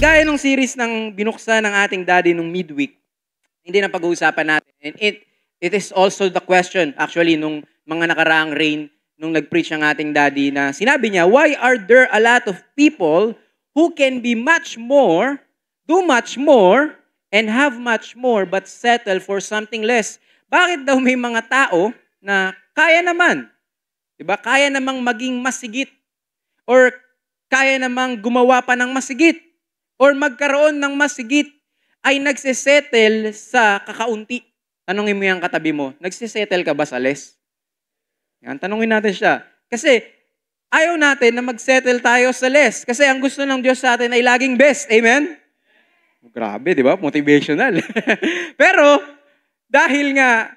gaya ng series ng binuksan ng ating daddy nung midweek, hindi na pag-uusapan natin. And it is also the question, actually, nung mga nakaraang rain, nung nag-preach ang ating daddy na sinabi niya, why are there a lot of people who can be much more, do much more, and have much more, but settle for something less? Bakit daw may mga tao na kaya naman, diba? Kaya namang maging masigit, or kaya namang gumawa pa ng masigit, or magkaroon ng masigit, ay nagsisettle sa kakaunti. Tanungin mo yung katabi mo, nagsisettle ka ba sa less? Yan, tanungin natin siya. Kasi ayaw natin na mag-settle tayo sa less. Kasi ang gusto ng Diyos sa atin ay laging best. Amen? Grabe, di ba? Motivational. Pero, dahil nga,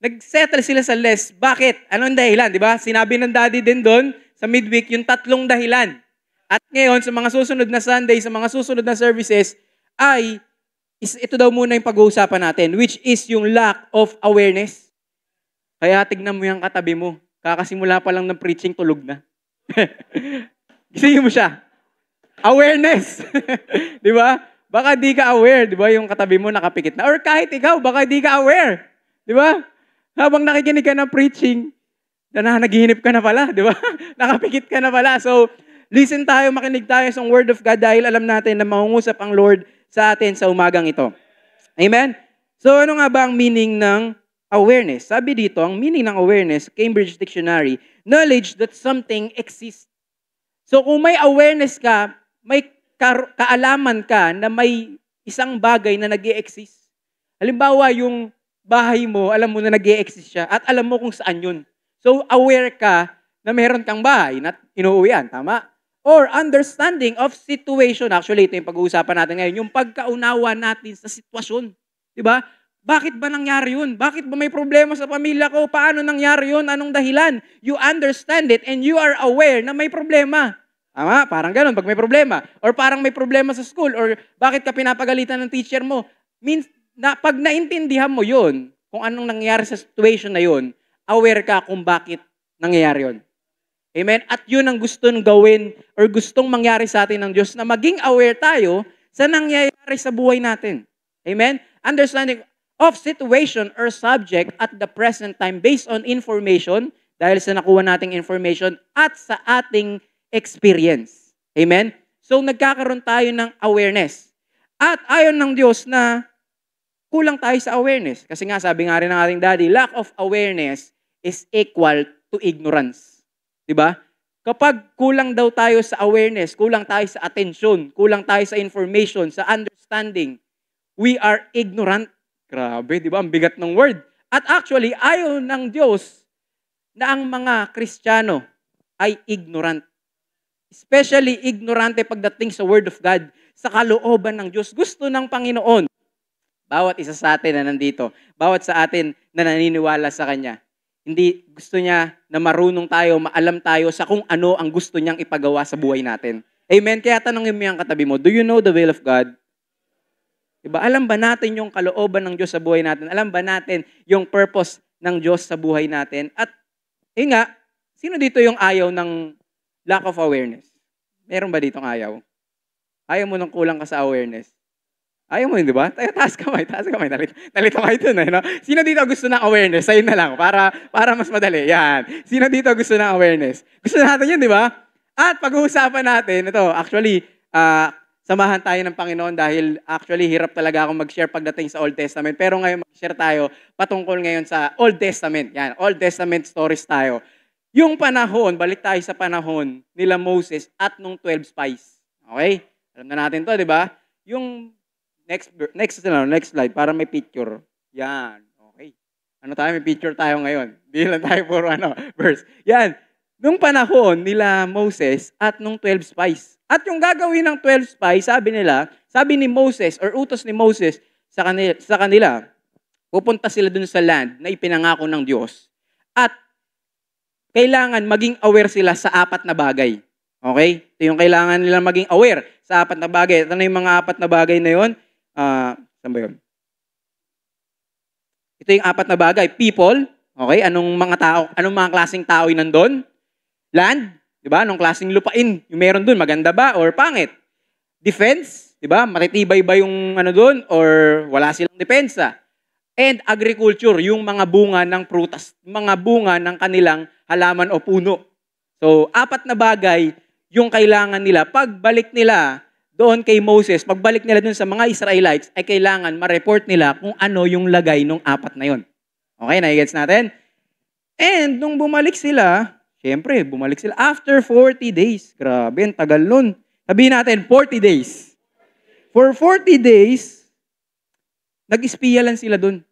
nag-settle sila sa less. Bakit? Anong dahilan? Di ba? Sinabi ng daddy din doon sa midweek yung 3 dahilan. At ngayon, sa mga susunod na Sunday, sa mga susunod na services, ay ito daw muna yung pag-uusapan natin, which is yung lack of awareness. Kaya tignan mo yung katabi mo. Kakasimula pa lang ng preaching, tulog na. Gisingin mo siya. Awareness. Di ba? Baka di ka aware. Di ba? Yung katabi mo nakapikit na. Or kahit ikaw, baka di ka aware. Di ba? Habang nakikinig ka ng preaching, naghihinip ka na pala. Di ba? Nakapikit ka na pala. So, listen tayo, makinig tayo sa Word of God dahil alam natin na mangungusap ang Lord sa atin sa umagang ito. Amen? So, ano nga ba ang meaning ng awareness? Sabi dito, ang meaning ng awareness, Cambridge Dictionary, knowledge that something exists. So, kung may awareness ka, may kaalaman ka na may isang bagay na nag-i-exist. Halimbawa, yung bahay mo, alam mo na nag-i-exist siya at alam mo kung saan yun. So, aware ka na meron kang bahay na inuuwian. Tama? Or understanding of situation. Actually, ito yung pag-uusapan natin ngayon. Yung pagkaunawa natin sa sitwasyon. Diba? Bakit ba nangyari yun? Bakit ba may problema sa pamilya ko? Paano nangyari yun? Anong dahilan? You understand it and you are aware na may problema. Tama? Parang ganun, pag may problema. Or parang may problema sa school. Or bakit ka pinapagalitan ng teacher mo? Means, pag naintindihan mo yun, kung anong nangyari sa situation na yun, aware ka kung bakit nangyayari yun. Amen? At yun ang gustong gawin or gustong mangyari sa atin ng Diyos na maging aware tayo sa nangyayari sa buhay natin. Amen? Understanding of situation or subject at the present time based on information, dahil sa nakuha nating information at sa ating experience. Amen? So, nagkakaroon tayo ng awareness. At ayon ng Diyos na kulang tayo sa awareness. Kasi nga, sabi nga rin ng ating daddy, lack of awareness is equal to ignorance. Diba? Kapag kulang daw tayo sa awareness, kulang tayo sa attention, kulang tayo sa information, sa understanding, we are ignorant. Grabe, di ba? Ang bigat ng word. At actually, ayaw ng Diyos na ang mga Kristiyano ay ignorant. Especially ignorante pagdating sa Word of God, sa kalooban ng Diyos. Gusto ng Panginoon, bawat isa sa atin na nandito, bawat sa atin na naniniwala sa Kanya, hindi gusto niya na marunong tayo, maalam tayo sa kung ano ang gusto niyang ipagawa sa buhay natin. Amen? Kaya tanongin mo yung katabi mo, do you know the will of God? Diba? Alam ba natin yung kalooban ng Diyos sa buhay natin? Alam ba natin yung purpose ng Diyos sa buhay natin? At, nga, sino dito yung ayaw ng lack of awareness? Meron ba ditong ayaw? Ayaw mo nung kulang ka sa awareness? Ayaw mo yun, di ba? Taas kamay. Nalito kayo dun, eh, no? Sino dito gusto ng awareness? Sa'yo na lang, para mas madali. Yan. Sino dito gusto ng awareness? Gusto natin yun, di ba? At pag-uusapan natin, ito, actually, samahan tayo ng Panginoon dahil actually, hirap talaga akong mag-share pagdating sa Old Testament. Pero ngayon, mag-share tayo patungkol ngayon sa Old Testament. Yan, Old Testament stories tayo. Yung panahon, balik tayo sa panahon nila Moses at nung 12 spies. Okay? Alam na natin to, di ba? Yung next slide, para may picture. Yan. Okay. Ano tayo? May picture tayo ngayon. Di lang tayo puro verse. Yan. Nung panahon nila Moses at nung 12 spies. At yung gagawin ng 12 spies, sabi ni Moses, or utos ni Moses sa kanila, pupunta sila dun sa land na ipinangako ng Diyos. At kailangan maging aware sila sa 4 na bagay. Okay? Ito yung kailangan nila maging aware sa 4 na bagay. Ito na yung mga 4 na bagay na yun. Saan ba yun? Ito yung 4 na bagay. People. Okay? Anong mga klaseng tao yung nandun? Land. Di ba? Anong klaseng lupain yung meron dun? Maganda ba or pangit? Defense, di ba? Matitibay ba yung ano dun or wala silang depensa? And agriculture, yung mga bunga ng prutas, mga bunga ng kanilang halaman o puno. So, 4 na bagay yung kailangan nila. Pagbalik nila doon kay Moses, pagbalik nila doon sa mga Israelites, ay kailangan ma-report nila kung ano yung lagay ng 4 na yon. Okay, nai-gets natin? And nung bumalik sila, syempre, bumalik sila after 40 days. Grabe, ang tagal nun. Sabihin natin, 40 days. For 40 days, nag-espiya lang sila dun.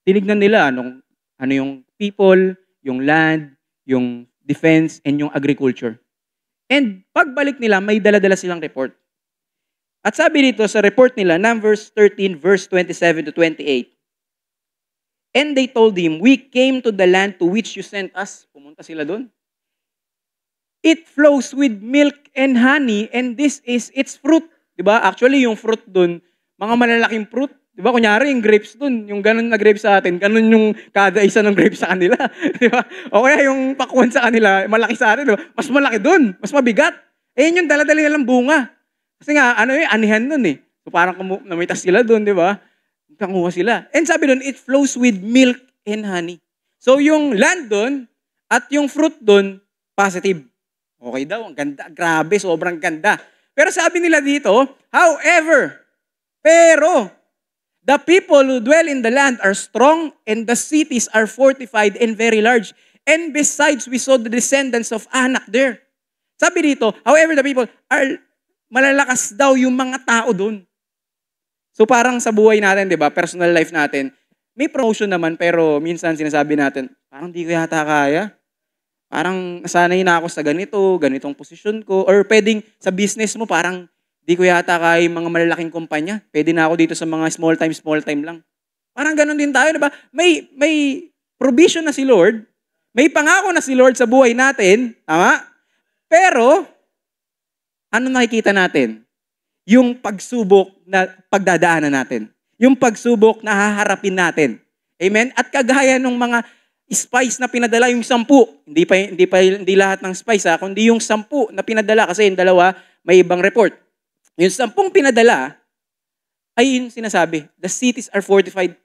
Tinignan nila ano yung people, yung land, yung defense, and yung agriculture. And pagbalik nila, may dala-dala silang report. At sabi dito sa report nila, Numbers 13, verse 27 to 28, and they told him, we came to the land to which you sent us. Pumunta sila doon. It flows with milk and honey, and this is its fruit. Diba? Actually, yung fruit doon, mga malalaking fruit. Diba? Kunyari, yung grapes doon, yung ganun na grapes sa atin, ganun yung kada isa ng grapes sa kanila. Diba? O kaya yung pakwan sa kanila, malaki sa atin, diba? Mas malaki doon, mas mabigat. Yun yung dala-dala nilang bunga. Kasi nga, anihan doon eh. So parang namitas sila doon, diba? Kanguha sila. And sabi doon, it flows with milk and honey. So yung land doon at yung fruit doon, positive. Okay daw, ang ganda. Grabe, sobrang ganda. Pero sabi nila dito, however, pero, the people who dwell in the land are strong and the cities are fortified and very large. And besides, we saw the descendants of Anak there. Sabi dito, however, the people are, malalakas daw yung mga tao doon. So parang sa buhay natin, di ba, personal life natin, may promotion naman pero minsan sinasabi natin, parang di ko yata kaya. Parang nasanay na ako sa ganitong posisyon ko. Or pwedeng sa business mo, parang di ko yata kaya yung mga malalaking kumpanya. Pwede na ako dito sa mga small time lang. Parang ganun din tayo, di ba? May provision na si Lord. May pangako na si Lord sa buhay natin. Tama? Pero, ano nakikita natin? Yung pagsubok na pagdadaanan natin. Yung pagsubok na haharapin natin. Amen? At kagaya ng mga spice na pinadala, yung 10. Hindi lahat ng spice, kundi yung 10 na pinadala kasi yung 2 may ibang report. Yung 10 pinadala, ay yung sinasabi, the cities are fortified.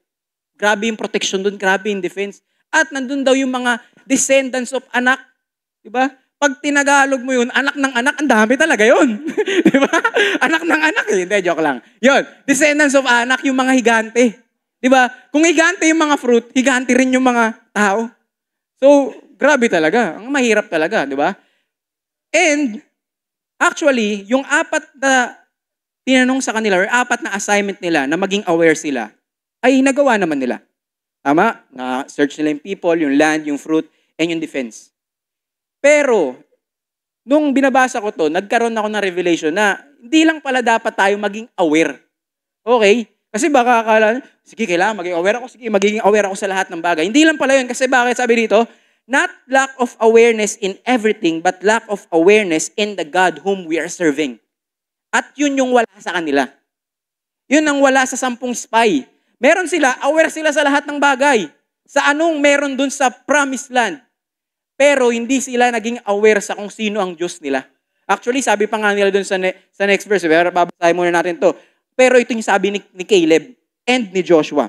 Grabe yung protection dun, grabe yung defense. At nandun daw yung mga descendants of Anak. Diba? Pag tinagalog mo yun, anak ng anak, ang dami talaga yun. Diba? Anak ng anak eh. Hindi, joke lang. Yun, descendants of Anak, yung mga higante. Diba? Kung higante yung mga fruit, higante rin yung mga tao. So, grabe talaga. Ang mahirap talaga, diba? And, actually, yung 4 na tinanong sa kanila, or 4 na assignment nila na maging aware sila, ay nagawa naman nila. Tama? Na-search nila yung people, yung land, yung fruit, and yung defense. Pero, nung binabasa ko to, nagkaroon ako ng revelation na hindi lang pala dapat tayo maging aware. Okay? Kasi baka akala, sige, kailangan maging aware ako. Sige, magiging aware ako sa lahat ng bagay. Hindi lang pala yun. Kasi bakit sabi dito, not lack of awareness in everything, but lack of awareness in the God whom we are serving. At yun yung wala sa kanila. Yun ang wala sa 10 spy. Meron sila, aware sila sa lahat ng bagay. Sa anong meron dun sa promised land. Pero hindi sila naging aware sa kung sino ang Diyos nila. Actually, sabi pa nga nila dun sa next verse. Pero babasahin muna natin to. Pero ito yung sabi ni Caleb and ni Joshua.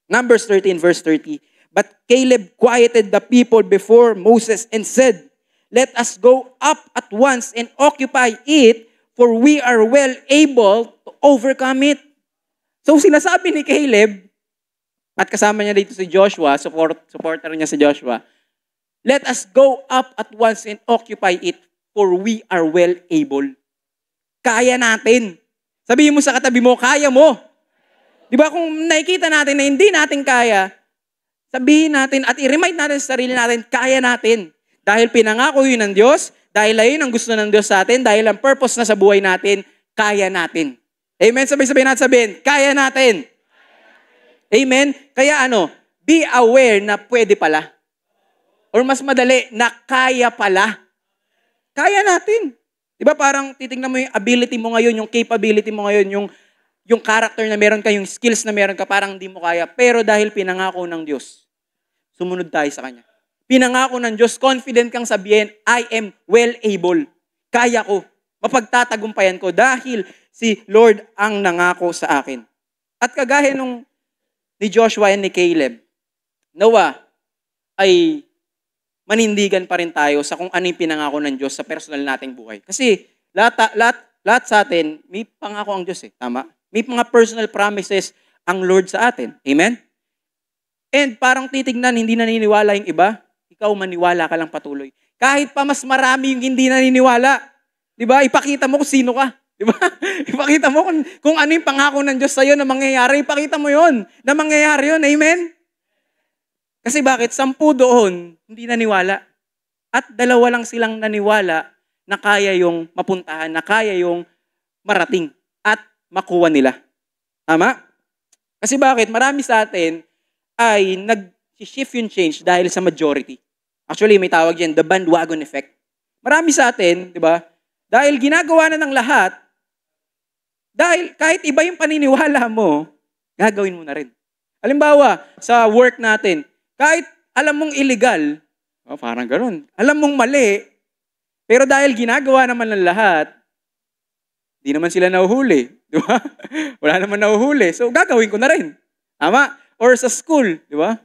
Numbers 13 verse 30. But Caleb quieted the people before Moses and said, let us go up at once and occupy it, for we are well able to overcome it. So sinasabi ni Caleb, at kasama niya dito si Joshua, supporter niya si Joshua, let us go up at once and occupy it, for we are well able. Kaya natin. Sabihin mo sa katabi mo, kaya mo. Di ba kung nakikita natin na hindi natin kaya, sabihin natin at i-remind natin sa sarili natin, kaya natin. Dahil pinangako yun ng Diyos, dahil ayun ang gusto ng Diyos sa atin, dahil ang purpose na sa buhay natin, kaya natin. Amen? Sabay-sabay natin sabihin, kaya natin. Amen? Kaya be aware na pwede pala. Or mas madali, na kaya pala. Kaya natin. Diba parang titingnan mo yung ability mo ngayon, yung capability mo ngayon, yung character na meron ka, yung skills na meron ka, parang hindi mo kaya. Pero dahil pinangako ng Diyos, sumunod tayo sa Kanya. pinangako ng Diyos, confident kang sabihin, I am well able. Kaya ko. Mapagtatagumpayan ko dahil si Lord ang nangako sa akin. At kagaya nung ni Joshua and ni Caleb, nawa ay manindigan pa rin tayo sa kung ano yung pinangako ng Diyos sa personal nating buhay. Kasi lahat sa atin, may pangako ang Diyos eh. Tama? May mga personal promises ang Lord sa atin. Amen? And parang titignan, hindi naniniwala yung iba, ikaw maniwala ka lang patuloy. Kahit pa mas marami yung hindi naniniwala. Diba? Ipakita mo kung sino ka. Diba? Ipakita mo kung ano yung pangako ng Diyos sa'yo na mangyayari. Ipakita mo yon na mangyayari yun. Amen? Kasi bakit? 10 doon, hindi naniwala. At 2 lang silang naniwala na kaya yung mapuntahan, na kaya yung marating at makuha nila. Tama? Kasi bakit? Marami sa atin ay nag-shift yung change dahil sa majority. Actually, may tawag yan, the bandwagon effect. Marami sa atin, di ba? Dahil ginagawa na ng lahat, dahil kahit iba yung paniniwala mo, gagawin mo na rin. Halimbawa, sa work natin, kahit alam mong illegal, parang gano'n, alam mong mali, pero dahil ginagawa naman ng lahat, di naman sila nahuhuli. Di ba? Wala naman nahuhuli. So, gagawin ko na rin. Tama? Or sa school, di ba?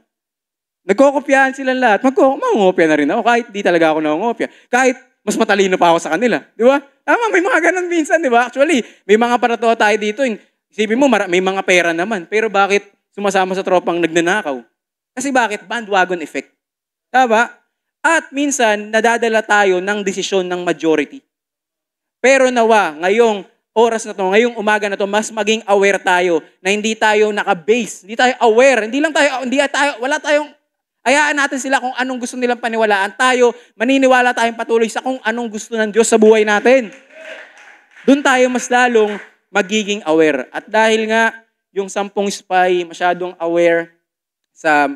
Nagkokopyahan silang lahat. Mangungopya na rin ako kahit di talaga ako nangungopya. Kahit mas matalino pa ako sa kanila. Di ba? Tama, may mga ganun minsan, di ba? Actually, may mga parato tayo dito. Isipin mo, may mga pera naman. Pero bakit sumasama sa tropang nagnanakaw? Kasi bakit? Bandwagon effect. Tama? At minsan, nadadala tayo ng desisyon ng majority. Pero nawa, ngayong oras na to, ngayong umaga na to, mas maging aware tayo na hindi tayo naka-base, hindi tayo aware, wala tayong, hayaan natin sila kung anong gusto nilang paniwalaan. Tayo, maniniwala tayong patuloy sa kung anong gusto ng Diyos sa buhay natin. Doon tayo mas lalong magiging aware. At dahil nga, yung 10 spy, masyadong aware sa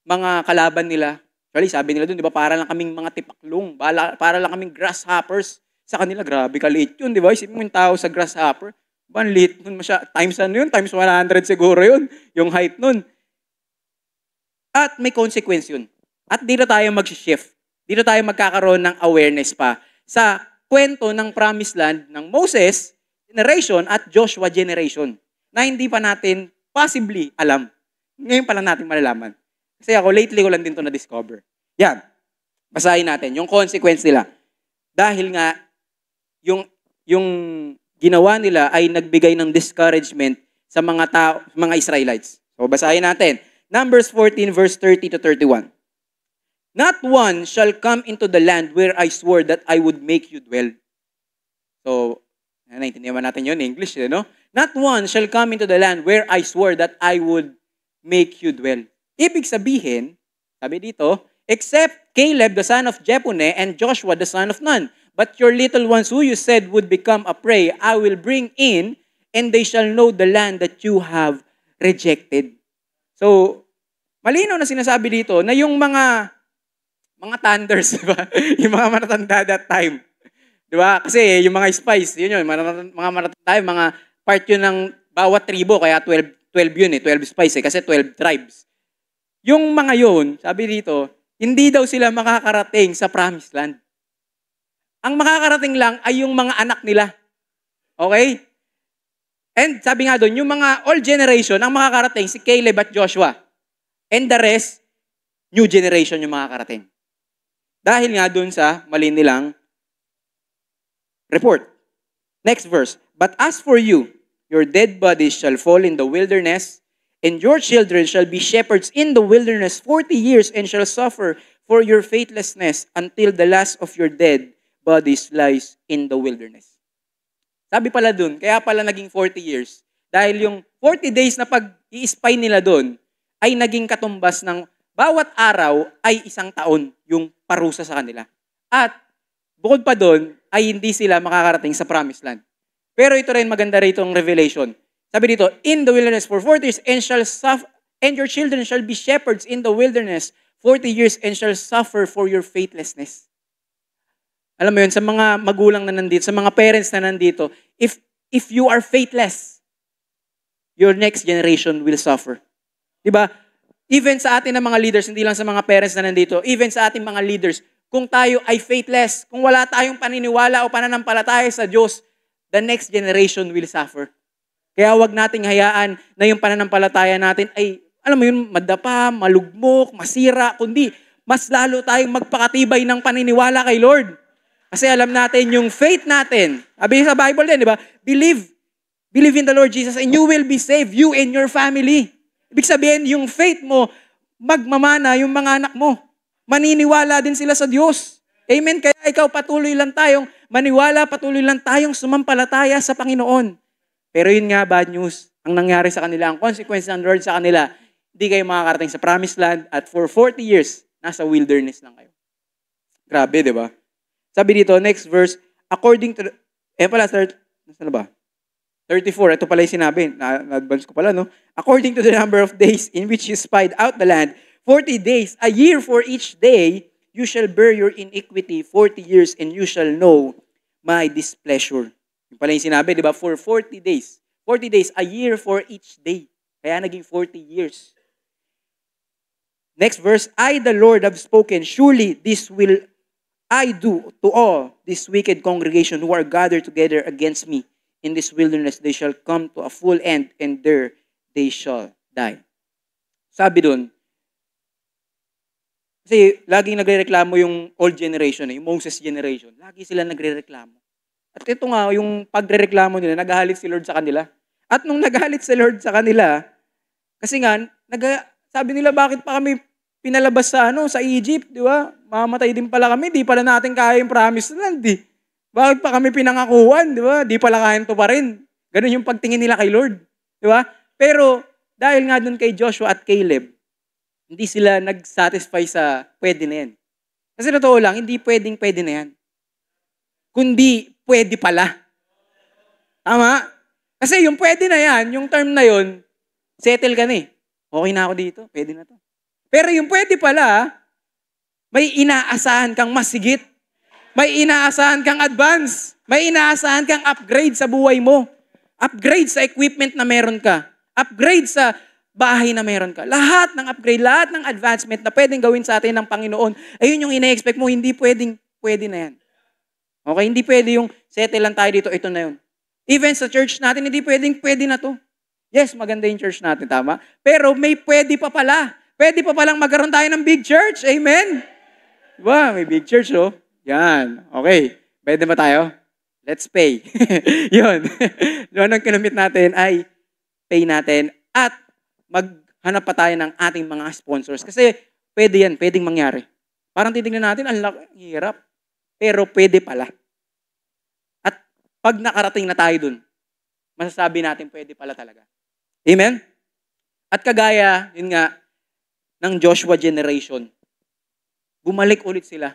mga kalaban nila. Actually, sabi nila doon, di ba, para lang kaming mga tipaklong, para lang kaming grasshoppers. Sa kanila, grabe kaliit yun, di ba? Isipin mo yung tao sa grasshopper. Diba, liit nun times ano yun? Times 100 siguro yun, yung height nun. At may consequence yun. At dito tayo mag-shift. Dito tayo magkakaroon ng awareness pa sa kwento ng promised land ng Moses generation at Joshua generation na hindi pa natin possibly alam. Ngayon pa lang natin malalaman. Kasi ako, lately ko lang din ito na-discover. Yan. Basahin natin. Yung consequence nila. Dahil nga, yung ginawa nila ay nagbigay ng discouragement sa mga Israelites. So, basahin natin. Numbers 14, verse 30 to 31. Not one shall come into the land where I swore that I would make you dwell. So, naintindihan natin yun in English, no? Not one shall come into the land where I swore that I would make you dwell. Ibig sabihin, sabi dito, except Caleb the son of Jephunneh and Joshua the son of Nun. But your little ones who you said would become a prey, I will bring in, and they shall know the land that you have rejected. So, malinaw na sinasabi dito na yung mga thunders, diba? Yung mga matatanda that time. Diba? Kasi yung mga spies, yun, mga matatanda, mga part yun ng bawat tribo, kaya 12 yun 12 spies kasi 12 tribes. Yung mga yun, sabi dito, hindi daw sila makakarating sa promised land. Ang makakarating lang ay yung mga anak nila. Okay? And sabi nga doon, yung mga old generation, ang makakarating, si Caleb at Joshua. And the rest, new generation yung makakarating. Dahil nga doon sa mali nilang report. Next verse. But as for you, your dead bodies shall fall in the wilderness, and your children shall be shepherds in the wilderness 40 years and shall suffer for your faithlessness until the last of your dead bodies lies in the wilderness. Sabi pala dun, kaya pala naging 40 years. Dahil yung 40 days na pag-i-spy nila dun, ay naging katumbas ng bawat araw ay 1 taon yung parusa sa kanila. At bukod pa dun, ay hindi sila makakarating sa promised land. Pero ito rin maganda rito ang revelation. Sabi dito, in the wilderness for 40 years and your children shall be shepherds in the wilderness 40 years and shall suffer for your faithlessness. Alam mo yun, sa mga magulang na nandito, sa mga parents na nandito, if you are faithless, your next generation will suffer. Diba? Even sa atin na mga leaders, hindi lang sa mga parents na nandito, even sa ating mga leaders, kung tayo ay faithless, kung wala tayong paniniwala o pananampalataya sa Diyos, the next generation will suffer. Kaya wag nating hayaan na yung pananampalataya natin ay, alam mo yun, madapa, malugmok, masira, kundi mas lalo tayong magpakatibay ng paniniwala kay Lord. Kasi alam natin yung faith natin. Sabi sa Bible din, di ba? Believe in the Lord Jesus and you will be saved, you and your family. Ibig sabihin, yung faith mo, magmamana yung mga anak mo. Maniniwala din sila sa Diyos. Amen? Kaya ikaw patuloy lang tayong maniwala, patuloy lang tayong sumampalataya sa Panginoon. Pero yun nga, bad news. Ang nangyari sa kanila, ang consequence ng Lord sa kanila, hindi kayo makakarating sa promised land at for 40 years, nasa wilderness lang kayo. Grabe, di ba? Sabi dito, next verse, according to, nasa ba? 34, ito pala yung sinabi, na-advance ko pala, no? According to the number of days in which you spied out the land, 40 days, a year for each day, you shall bear your iniquity 40 years and you shall know my displeasure. Yung pala yung sinabi, di ba? For 40 days. 40 days, a year for each day. Kaya naging 40 years. Next verse, I, the Lord, have spoken. Surely this will I do to all this wicked congregation who are gathered together against me. In this wilderness, they shall come to a full end, and there they shall die. Sabi dun, kasi laging nagrereklamo yung old generation, yung Moses generation. Lagi sila nagrereklamo. At ito nga, yung pagrereklamo nila, naghahalit si Lord sa kanila. At nung naghahalit si Lord sa kanila, kasi nga, sabi nila, bakit pa kami pinalabas sa Egypt, di ba? Mamatay din pala kami, di pala natin kaya yung promised land, di. Bakit pa kami pinangakuan, di ba? Di pala kaya to pa rin. Ganun yung pagtingin nila kay Lord, di ba? Pero, dahil nga dun kay Joshua at Caleb, hindi sila nag-satisfy sa pwede na yan. Kasi totoo lang, hindi pwede na yan. Kundi, pwede pala. Tama? Kasi yung pwede na yan, yung term na yun, settle ka na eh. Okay na ako dito, pwede na to. Pero yung pwede pala, may inaasahan kang masigit. May inaasahan kang advance. May inaasahan kang upgrade sa buhay mo. Upgrade sa equipment na meron ka. Upgrade sa bahay na meron ka. Lahat ng upgrade, lahat ng advancement na pwedeng gawin sa atin ng Panginoon, ayun yung ina-expect mo, hindi pwede na yan. Okay, hindi pwede yung settle lang tayo dito, ito na yun. Even sa church natin, hindi pwede na to. Yes, maganda yung church natin, tama? Pero may pwede pa pala. Pwede pa palang magkaroon tayo ng big church. Amen? Diba? May big church, oh. Yan. Okay. Pwede ba tayo? Let's pay. Yun. Noon ang kinumit natin ay pay natin at maghanap pa tayo ng ating mga sponsors. Kasi pwede yan. Pwedeng mangyari. Parang titignan natin, ang hirap. Pero pwede pala. At pag nakarating na tayo dun, masasabi natin pwede pala talaga. Amen? At kagaya, yun nga, ng Joshua generation, bumalik ulit sila.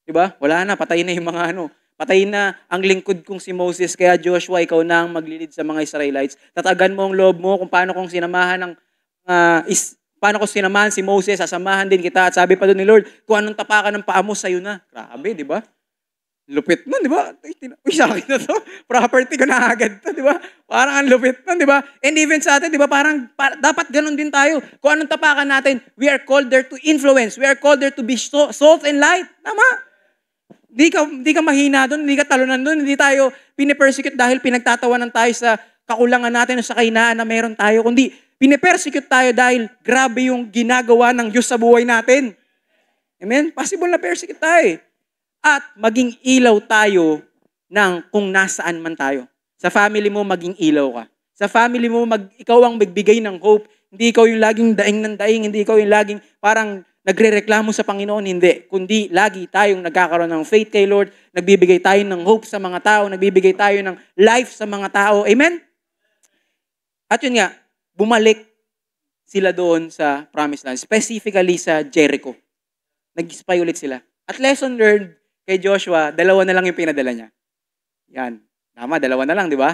Diba? Wala na, patay na yung mga patay na ang lingkod kong si Moses, kaya Joshua, ikaw na ang maglilid sa mga Israelites. Tatagan mo ang loob mo kung paano kong sinamahan paano ko sinamahan si Moses, sasamahan din kita. At sabi pa doon ni Lord, kung anong tapakan ng paa mo, sa'yo na. Grabe, di ba? Lupit nun, di ba? Uy, sa akin na to. Property ko na agad to, di ba? Parang ang lupit nun, di ba? And even sa atin, di ba? Parang dapat ganun din tayo. Kung anong tapakan natin, we are called there to influence. We are called there to be salt and light. Tama? Di ka mahina doon, hindi ka talunan doon, hindi tayo pinipersecute dahil pinagtatawanan tayo sa kakulangan natin o sa kahinaan na meron tayo, kundi pinipersecute tayo dahil grabe yung ginagawa ng Diyos sa buhay natin. Amen? Possible na persecute tayo. At maging ilaw tayo ng kung nasaan man tayo. Sa family mo, maging ilaw ka. Sa family mo, ikaw ang magbigay ng hope. Hindi ikaw yung laging daing ng daing, hindi ikaw yung laging parang nagrereklamo sa Panginoon, hindi. Kundi lagi tayong nagkakaroon ng faith kay Lord, nagbibigay tayo ng hope sa mga tao, nagbibigay tayo ng life sa mga tao. Amen? At yun nga, bumalik sila doon sa Promised Land, specifically sa Jericho. Nag-spy ulit sila. At lesson learned kay Joshua, 2 na lang yung pinadala niya. Yan. Tama, 2 na lang, di ba?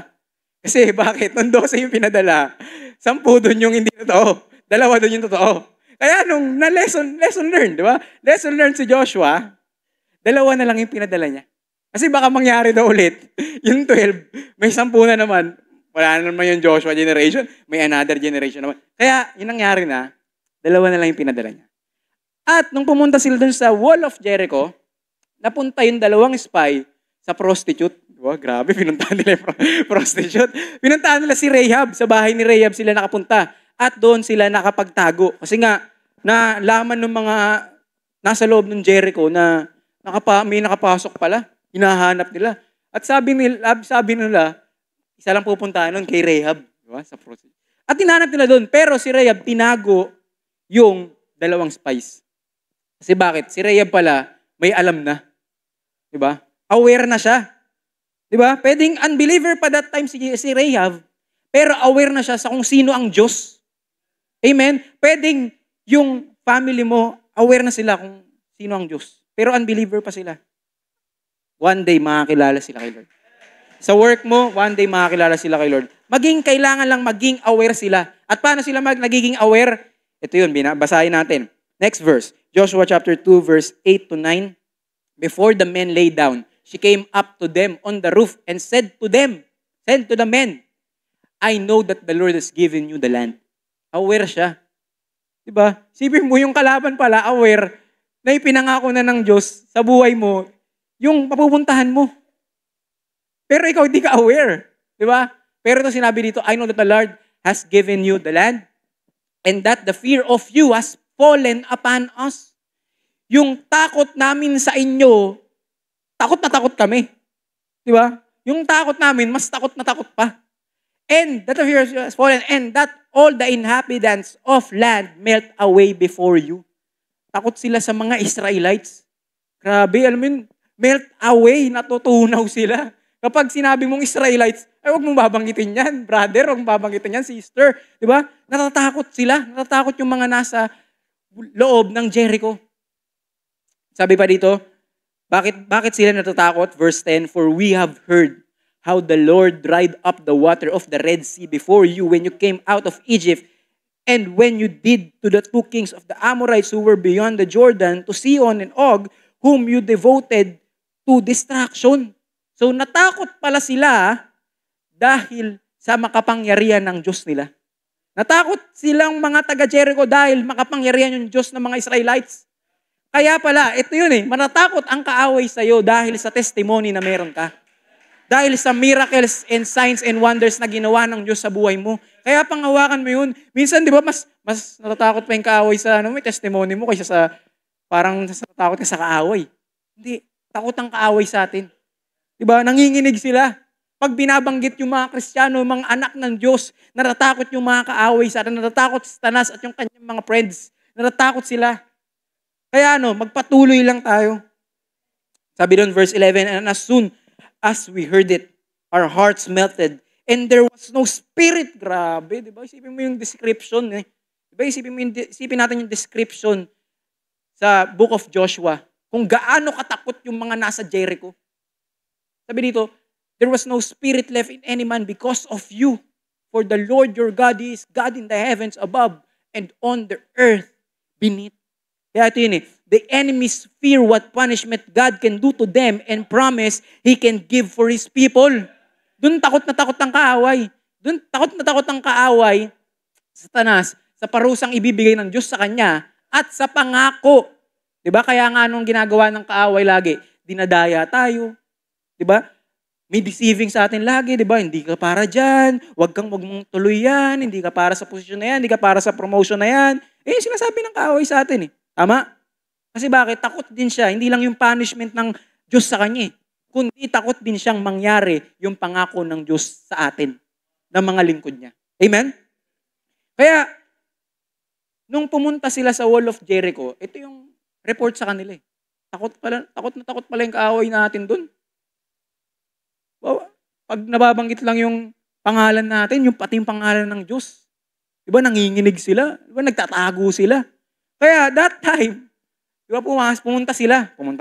Kasi bakit? Nung 12 yung pinadala, 10 doon yung hindi totoo. 2 doon yung totoo. Kaya nung lesson learned, di ba? Lesson learned si Joshua, 2 na lang yung pinadala niya. Kasi baka mangyari daw ulit, yung 12, may 10 na naman. Wala na naman yung Joshua generation, may another generation naman. Kaya, yun nangyari na, 2 Dalawa na lang yung pinadala niya. At nung pumunta sila dun sa Wall of Jericho, napunta yung dalawang spy sa prostitute. Wow, grabe, pinuntahan nila yung prostitute. Pinuntahan nila si Rahab. Sa bahay ni Rahab sila nakapunta. At doon sila nakapagtago. Kasi nga, nalaman ng mga nasa loob ng Jericho na may nakapasok pala. Hinahanap nila. At sabi nila, isa lang pupuntahan nun kay Rahab. Diba? Sa prostitute. At hinahanap nila doon. Pero si Rahab, tinago yung dalawang spies. Kasi bakit? Si Rahab pala, may alam na. Diba? Aware na siya. Diba? Pwedeng unbeliever pa that time si Rahab, pero aware na siya sa kung sino ang Diyos. Amen? Pwedeng yung family mo, aware na sila kung sino ang Diyos. Pero unbeliever pa sila. One day, makakilala sila kay Lord. Sa work mo, one day, makakilala sila kay Lord. Kailangan lang maging aware sila. At paano sila nagiging aware? Ito yun, basahin natin. Next verse. Joshua chapter 2, verse 8 to 9. Before the men lay down, she came up to them on the roof and said to the men, I know that the Lord has given you the land. Aware siya. Diba? Sipin mo yung kalaban pala, aware, na ipinangako na ng Diyos sa buhay mo, yung papupuntahan mo. Pero ikaw hindi ka aware. Diba? Pero ito sinabi dito, I know that the Lord has given you the land and that the fear of you has fallen upon us. Yung takot namin sa inyo, takot na takot kami. Di ba? Yung takot namin, mas takot na takot pa. And that the fear has fallen, and that all the inhabitants of land melt away before you. Takot sila sa mga Israelites. Grabe, alam mo yun, melt away, natutunaw sila. Kapag sinabi mong Israelites, ay huwag mong babanggitin yan, brother, huwag mong babanggitin yan, sister. Di ba? Natatakot sila. Natatakot yung mga nasa loob ng Jericho. Sabi pa dito, bakit sila natatakot? Verse 10, for we have heard how the Lord dried up the water of the Red Sea before you when you came out of Egypt, and when you did to the two kings of the Amorites who were beyond the Jordan, to Sihon and Og, whom you devoted to destruction. So natakot pala sila dahil sa makapangyarihan ng Diyos nila. Natakot silang mga taga-Jericho dahil makapangyarihan yung Diyos ng mga Israelites. Kaya pala, ito yun manatakot ang kaaway sa'yo dahil sa testimony na meron ka. Dahil sa miracles and signs and wonders na ginawa ng Diyos sa buhay mo. Kaya panghawakan mo yun. Minsan, di ba, mas natatakot pa yung kaaway sa may testimony mo kaysa sa parang natatakot ka sa kaaway. Hindi, takot ang kaaway sa atin. Di ba, nanginginig sila. Pag binabanggit yung mga Kristiyano, yung mga anak ng Diyos, natatakot yung mga kaaway sa atin, natatakot si Satanas at yung kanyang mga friends. Natatakot sila. Kaya magpatuloy lang tayo. Sabi doon, verse 11, and as soon as we heard it, our hearts melted, and there was no spirit. Grabe, di ba? Isipin mo yung description. Di ba? Isipin natin yung description sa book of Joshua, kung gaano katakot yung mga nasa Jericho. Sabi dito, there was no spirit left in any man because of you. For the Lord your God is God in the heavens above and on the earth beneath. Kaya ito yun the enemies fear what punishment God can do to them and promise He can give for His people. Doon takot na takot ang kaaway. Doon takot na takot ang kaaway, Satanas, sa parusang ibibigay ng Diyos sa kanya at sa pangako. Diba? Kaya nga anong ginagawa ng kaaway lagi? Dinadaya tayo. Diba? May deceiving sa atin lagi, di ba? Hindi ka para dyan, wag mong tuloy yan, hindi ka para sa posisyon na yan, hindi ka para sa promotion na yan. Sinasabi ng kaaway sa atin Tama? Kasi bakit? Takot din siya. Hindi lang yung punishment ng Diyos sa kanya kundi takot din siyang mangyari yung pangako ng Diyos sa atin, ng mga lingkod niya. Amen? Kaya, nung pumunta sila sa Wall of Jericho, ito yung report sa kanila Takot pala yung kaaway natin dun. Pag nababanggit lang yung pangalan natin, yung pati yung pangalan ng Diyos. Diba nanginginig sila? Diba nagtatago sila? Kaya that time, diba pumunta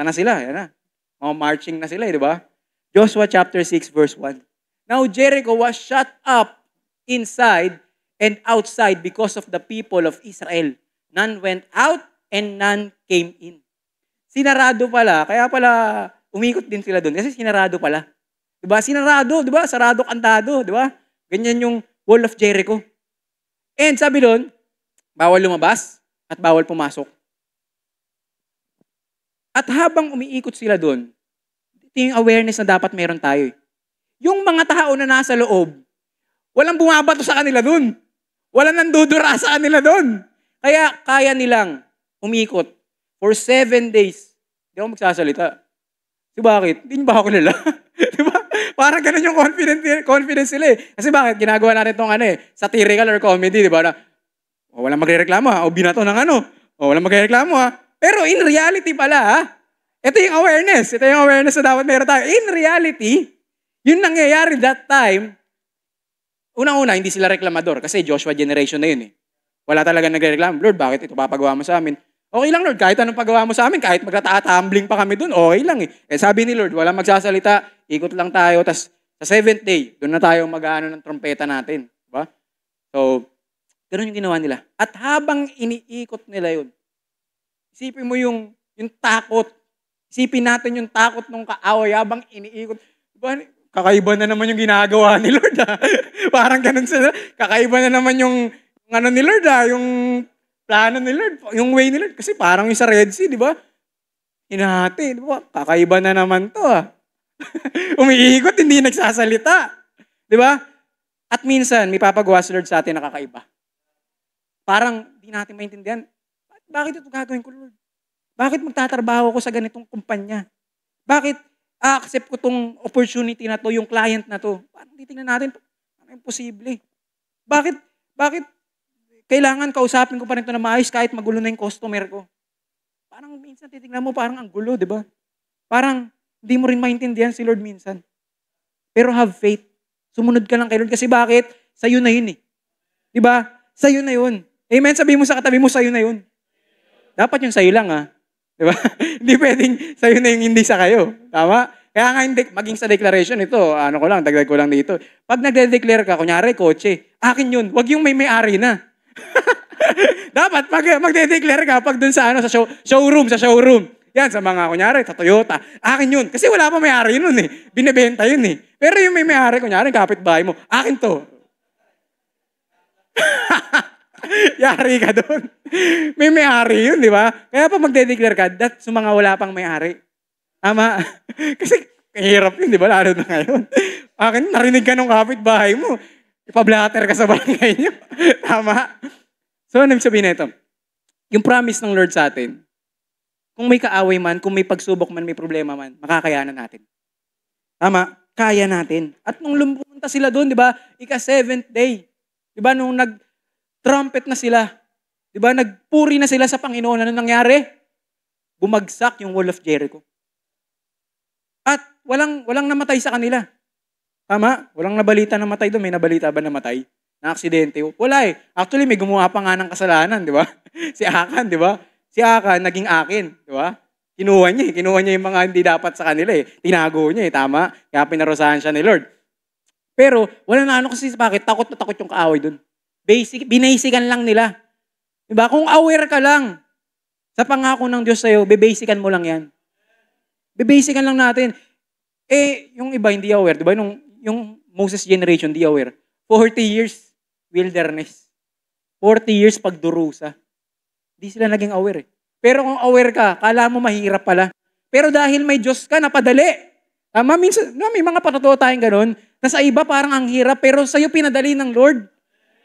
na sila, yan na. Mga marching na sila, diba? Joshua chapter 6 verse 1. Now Jericho was shut up inside and outside because of the people of Israel. None went out and none came in. Sinarado pala, kaya pala umikot din sila doon kasi sinarado pala. Diba? Sinarado, diba? Sarado kantado, diba? Ganyan yung Wall of Jericho. And sabi doon, bawal lumabas, at bawal pumasok. At habang umiikot sila doon, ito yung awareness na dapat meron tayo. Yung mga tao na nasa loob, walang bumabato sa kanila doon. Walang nandudura sa kanila doon. Kaya kaya nilang umikot for 7 days. Hindi ako magsasalita. Di bakit? Hindi ba ako nila? Di ba? Parang ganun yung confidence sila eh. Kasi bakit? Ginagawa natin itong satirical or comedy, di ba? Na, walang magrereklamo ha. O binato ng walang magrereklamo ha. Pero in reality pala ha. Ito yung awareness. Ito yung awareness na dapat meron tayo. In reality, yun nangyayari that time. Unang-una, hindi sila reklamador kasi Joshua generation na yun eh. Wala talaga nagrereklamo. Lord, bakit ito papagawa mo sa amin? Okay lang Lord, kahit anong pagawa mo sa amin, kahit magtatumbling pa kami dun, okay lang eh. Eh sabi ni Lord, walang magsasalita, ikot lang tayo, tas sa 7th day, doon na tayo mag-aano ng trompeta natin. Diba? So, ganun yung ginawa nila. At habang iniikot nila yun, isipin mo yung takot. Isipin natin yung takot ng kaaway habang iniikot. Diba? Kakaiba na naman yung ginagawa ni Lord ha. Parang ganun sila. Kakaiba na naman yung ni Lord ha, yung plano ni Lord, yung way ni Lord. Kasi parang yung sa Red Sea, di ba? Hinahati, di ba? Kakaiba na naman to ah. Umiikot, hindi nagsasalita. Di ba? At minsan, may papagawa si Lord sa atin na kakaiba. Parang hindi natin maintindihan. Bakit ito gagawin ko, Lord? Bakit magtatrabaho ko sa ganitong kumpanya? Bakit accept ko tong opportunity na to, yung client na to? Parang titingnan natin, parang imposible. Bakit kailangan kausapin ko pa rin ito na maayos kahit magulo na yung customer ko? Parang minsan titingnan mo, parang ang gulo, di ba? Parang hindi mo rin maintindihan si Lord minsan. Pero have faith. Sumunod ka lang kay Lord. Kasi bakit? Sa'yo na yun eh. Di ba? Sa'yo na yun. Amen? Sabihin mo sa katabi mo, sa'yo na yun. Dapat yung sa'yo lang ha. Di ba? Hindi pwedeng sa'yo na yung hindi sa kayo. Tama? Kaya nga hindi, maging sa declaration ito, dagdag ko lang dito. Pag nagde-declare ka, kunyari, kotse, akin yun. Wag yung may-ari na. Dapat magde-declare ka pag dun sa showroom. Yan, sa mga, kunyari, sa Toyota. Akin yun. Kasi wala pa may-ari nun eh. Binebenta yun eh. Pero yung may-ari, kunyari, kapitbahay mo, akin to. Yari ka doon. May-ari yun, di ba? Kaya pa magde-declare ka, sa mga wala pang may-ari. Tama? Kasi hirap yun, di ba? Lalo na ngayon. Akin, narinig ka ng kapitbahay mo. Ipablatter ka sa barangay niyo. Tama? So, ano sabihin na ito? Yung promise ng Lord sa atin, kung may kaaway man, kung may pagsubok man, may problema man, makakayanan natin. Tama? Kaya natin. At nung lumunta sila doon, di ba? Ika-7th day. Di ba? Nung nag-trumpet na sila, di ba? Nagpuri na sila sa Panginoon. Ano nangyari? Bumagsak yung wall of Jericho. At walang namatay sa kanila. Tama? Walang nabalita na matay doon. May nabalita ba na matay? Na aksidente? Wala eh. Actually, may gumawa pa nga ng kasalanan, di ba? Si Akan, di ba? Si Akan, naging akin, di ba? Kinuha niya yung mga hindi dapat sa kanila eh. Tinago niya eh, tama? Kaya pinarusahan siya ni Lord. Pero, wala na kasi bakit? Takot na takot yung kaaway doon. Binasican lang nila. Di ba? Kung aware ka lang sa pangako ng Diyos sa'yo, bebasican mo lang yan. Bebasican lang natin. Eh, yung iba hindi aware, di ba? Yung Moses generation, di aware. 40 years wilderness. 40 years pagdurusa. Di sila naging aware eh. Pero kung aware ka, kala mo mahirap pala. Pero dahil may Diyos ka, napadali. Tama? Minsan, may mga patotoo tayong ganun, na sa iba parang ang hirap, pero sa'yo pinadali ng Lord.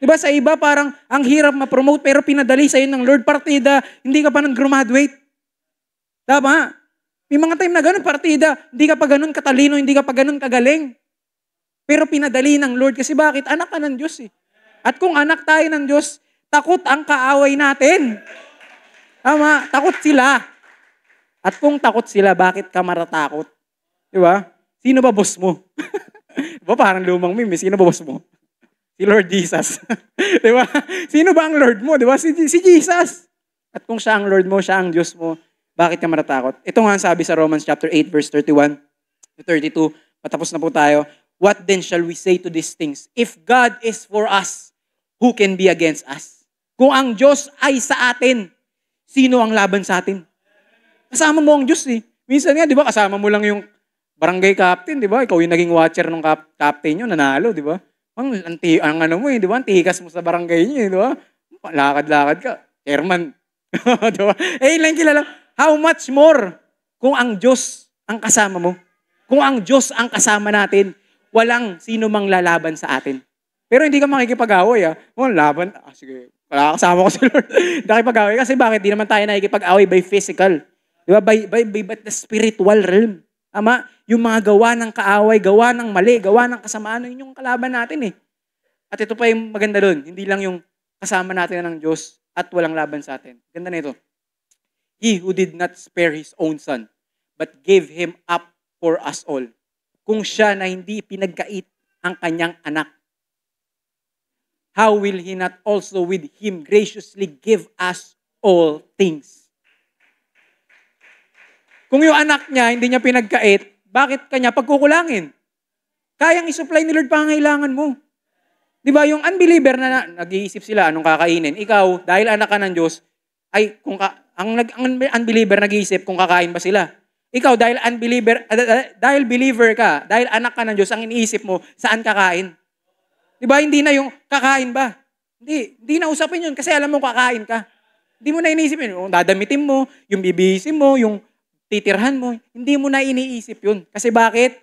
Diba? Sa iba parang ang hirap ma-promote, pero pinadali sa'yo ng Lord. Partida, hindi ka pa nang graduate. Tama? May mga time na ganun, partida, hindi ka pa ganun katalino, hindi ka pa ganun kagaling. Pero pinadali ng Lord. Kasi bakit? Anak ka ng Diyos eh. At kung anak tayo ng Diyos, takot ang kaaway natin. Tama? Takot sila. At kung takot sila, bakit ka matatakot? Diba? Sino ba boss mo? Diba parang lumang meme, sino ba boss mo? Si Lord Jesus. Diba? Sino ba ang Lord mo? Diba? Si Jesus. At kung siya ang Lord mo, siya ang Diyos mo, bakit ka matatakot? Ito nga ang sabi sa Romans chapter 8, verse 31 to 32. Patapos na po tayo. What then shall we say to these things? If God is for us, who can be against us? Kung ang Diyos ay sa atin, sino ang laban sa atin? Kasama mo ang Diyos eh. Minsan nga, di ba, kasama mo lang yung barangay captain, di ba? Ikaw yung naging watcher ng captain nyo, nanalo, di ba? Ang ano mo eh, di ba? Ang tikas mo sa barangay nyo eh, di ba? Lakad-lakad ka. Chairman, Diba? Eh, yun lang kilala. How much more kung ang Diyos ang kasama mo? Kung ang Diyos ang kasama natin, walang sino mang lalaban sa atin. Pero hindi ka makikipag-away. Oh, laban. Sige, kasama ko si Lord. Nakipag-away. Kasi bakit? Di naman tayo nakikipag-away by physical. Di ba? By the spiritual realm. Tama? Yung mga gawa ng kaaway, gawa ng mali, gawa ng kasamaan, yun yung kalaban natin eh. At ito pa yung maganda doon. Hindi lang yung kasama natin ng Diyos at walang laban sa atin. Ganda na ito. He who did not spare His own Son, but gave Him up for us all. Kung siya na hindi pinagkait ang kanyang anak, how will He not also with Him graciously give us all things? Kung yung anak niya hindi niya pinagkait, bakit kanya pagkukulangin? Kayang isupply ni Lord pangangailangan mo. Di ba, yung unbeliever na nag-iisip sila anong kakainin, ikaw, dahil anak ka ng Diyos, ay, ang unbeliever nag-iisip kung kakain ba sila. Ikaw, dahil unbeliever, dahil believer ka, dahil anak ka ng Diyos, ang iniisip mo, saan kakain? Di ba, hindi na yung kakain ba? Hindi na usapin yun, kasi alam mo kakain ka. Hindi mo na iniisip yun, yung dadamitin mo, yung bibihisin mo, yung titirhan mo, hindi mo na iniisip yun. Kasi bakit?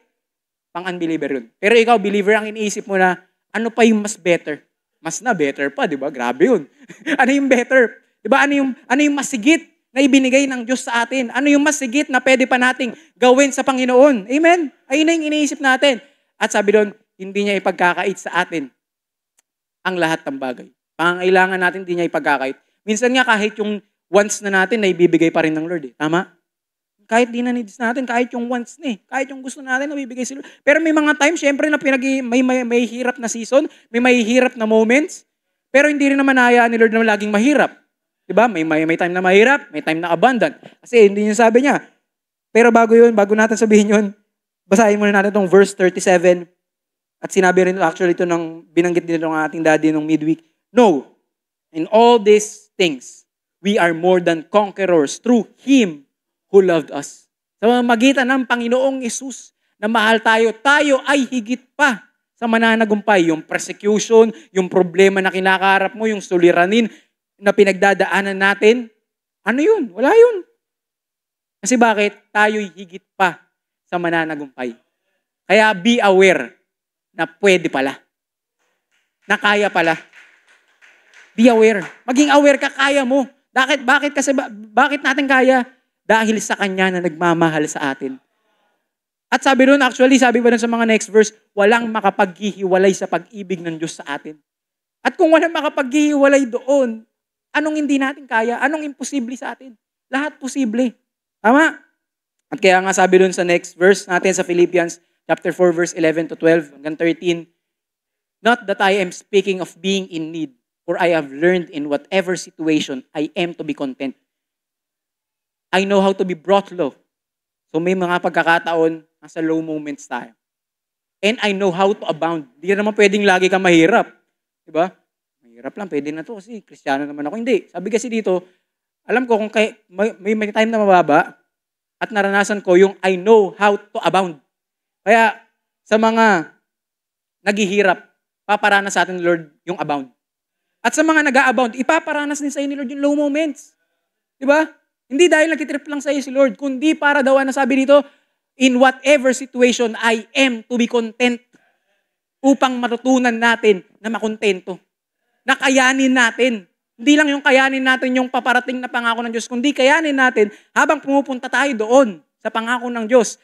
Pang-unbeliever yun. Pero ikaw, believer, ang iniisip mo na, ano pa yung mas better? Mas na better pa, di ba? Grabe yun. Ano yung better? Di ba? Ano yung mas sigit na ibinigay ng Diyos sa atin? Ano yung mas sigit na pwede pa nating gawin sa Panginoon? Amen? Ayun na yung iniisip natin. At sabi doon, hindi niya ipagkakait sa atin ang lahat ng bagay. Pangangailangan natin, hindi niya ipagkakait. Minsan nga kahit yung wants na natin, na ibibigay pa rin ng Lord. Tama? Kahit di na needs natin, kahit yung wants na kahit yung gusto natin, nabibigay sila. Pero may mga times, syempre, na may hirap na season, may hirap na moments, pero hindi rin naman hayaan ni Lord na laging mahirap. Diba? May time na mahirap, may time na abundant. Kasi hindi niya sabi niya. Pero bago natin sabihin yun, basahin muna natin itong verse 37. At sinabi rin actually ito binanggit din ng ating daddy nung midweek. No, in all these things, we are more than conquerors through Him who loved us. Sa magitan ng Panginoong Yesus na mahal tayo ay higit pa sa mananagumpay. Yung persecution, yung problema na kinakaharap mo, yung suliranin na pinagdadaanan natin. Ano yun? Wala yun. Kasi bakit? Tayo'y higit pa sa mananagumpay. Kaya be aware na pwede pala. Na kaya pala. Be aware. Maging aware ka, kaya mo. Bakit natin kaya? Dahil sa Kanya na nagmamahal sa atin. At sabi doon, sabi ba doon sa mga next verse, walang makapaghihiwalay sa pag-ibig ng Diyos sa atin. At kung walang makapaghihiwalay doon, anong hindi natin kaya? Anong imposible sa atin? Lahat posible. Tama? At kaya nga sabi doon sa next verse natin sa Philippians chapter 4 verse 11 to 12 hanggang 13, not that I am speaking of being in need, for I have learned in whatever situation I am to be content. I know how to be brought low. So may mga pagkakataon, nasa low moments tayo. And I know how to abound. Hindi naman pwedeng lagi kang mahirap. Diba? Mahirap lang, pwede na to kasi Kristiyano naman ako. Hindi. Sabi kasi dito, alam ko kung may time na mababa at naranasan ko yung I know how to abound. Kaya sa mga naghihirap, paparanas sa atin, Lord, yung abound. At sa mga nag-a-abound, ipaparanas din sa inyo, Lord, yung low moments. Diba? Hindi dahil nagtitrip lang sa iyo si Lord, kundi para daw, sabi dito, in whatever situation, I am to be content upang matutunan natin na makontento. Na kayanin natin. Hindi lang yung kayanin natin yung paparating na pangako ng Diyos, kundi kayanin natin habang pumupunta tayo doon sa pangako ng Diyos.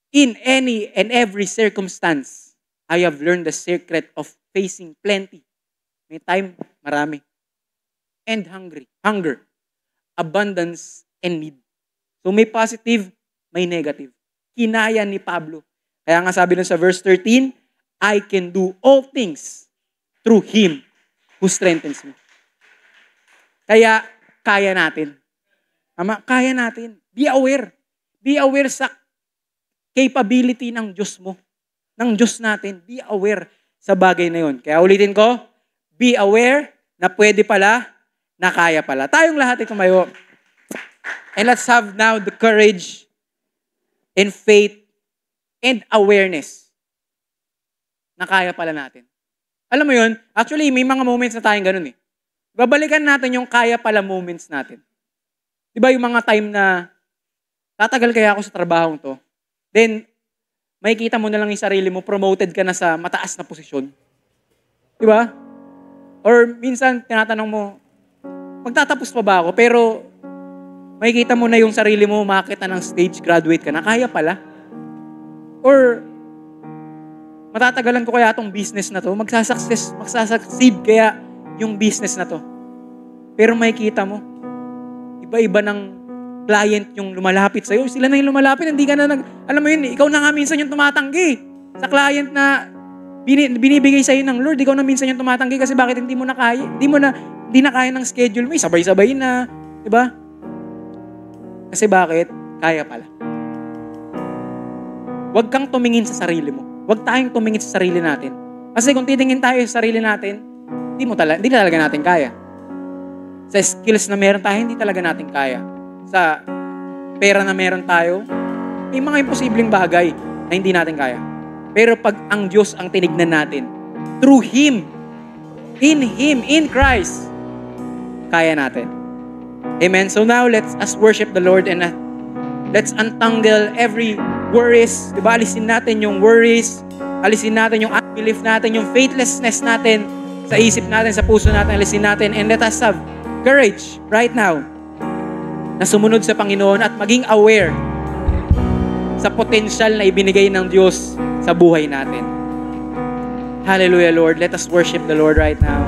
In any and every circumstance, I have learned the secret of facing plenty. May time, marami. And hunger. Abundance and need. So may positive, may negative. Kinaya ni Pablo. Kaya nga sabi nun sa verse 13, I can do all things through Him who strengthens me. Kaya, kaya natin. Tama? Kaya natin. Be aware. Be aware sa capability ng Diyos mo. Ng Diyos natin. Be aware sa bagay na yun. Kaya ulitin ko, be aware na pwede pala, na kaya pala. Tayong lahat ay tumayo. And let's have now the courage and faith and awareness na kaya pala natin. Alam mo yun, actually, may mga moments na tayong ganun eh. babalikan natin yung kaya pala moments natin. Di ba yung mga time na tatagal kaya ako sa trabahong to? Then, makikita mo na lang yung sarili mo, promoted ka na sa mataas na posisyon. Di ba? Or minsan, tinatanong mo, magtatapos pa ba ako? Pero, makikita mo na yung sarili mo, umakit na ng stage, graduate ka na, kaya pala. Or, matatagalan ko kaya itong business na to, magsasucceed kaya yung business na to. Pero makikita mo, iba-iba ng client yung lumalapit sa'yo. Sila na yung lumalapit, hindi ka na alam mo yun, ikaw na nga minsan yung tumatanggi sa client na binibigay sa'yo ng Lord. Ikaw na minsan yung tumatanggi kasi bakit hindi na kaya ng schedule mo. Sabay-sabay na, di ba? Kasi bakit? Kaya pala. Huwag kang tumingin sa sarili mo. Huwag tayong tumingin sa sarili natin. Kasi kung titingin tayo sa sarili natin, hindi talaga natin kaya. Sa skills na meron tayo, hindi talaga natin kaya. Sa pera na meron tayo, may mga imposibleng bagay na hindi natin kaya. Pero pag ang Diyos ang tinignan natin, through Him, in Christ, kaya natin. Amen? So now, let's us worship the Lord and let's untangle every worries. Diba? Alisin natin yung worries, alisin natin yung unbelief natin, yung faithlessness natin sa isip natin, sa puso natin, alisin natin, and let us have courage right now na sumunod sa Panginoon at maging aware sa potential na ibinigay ng Diyos sa buhay natin. Hallelujah, Lord. Let us worship the Lord right now.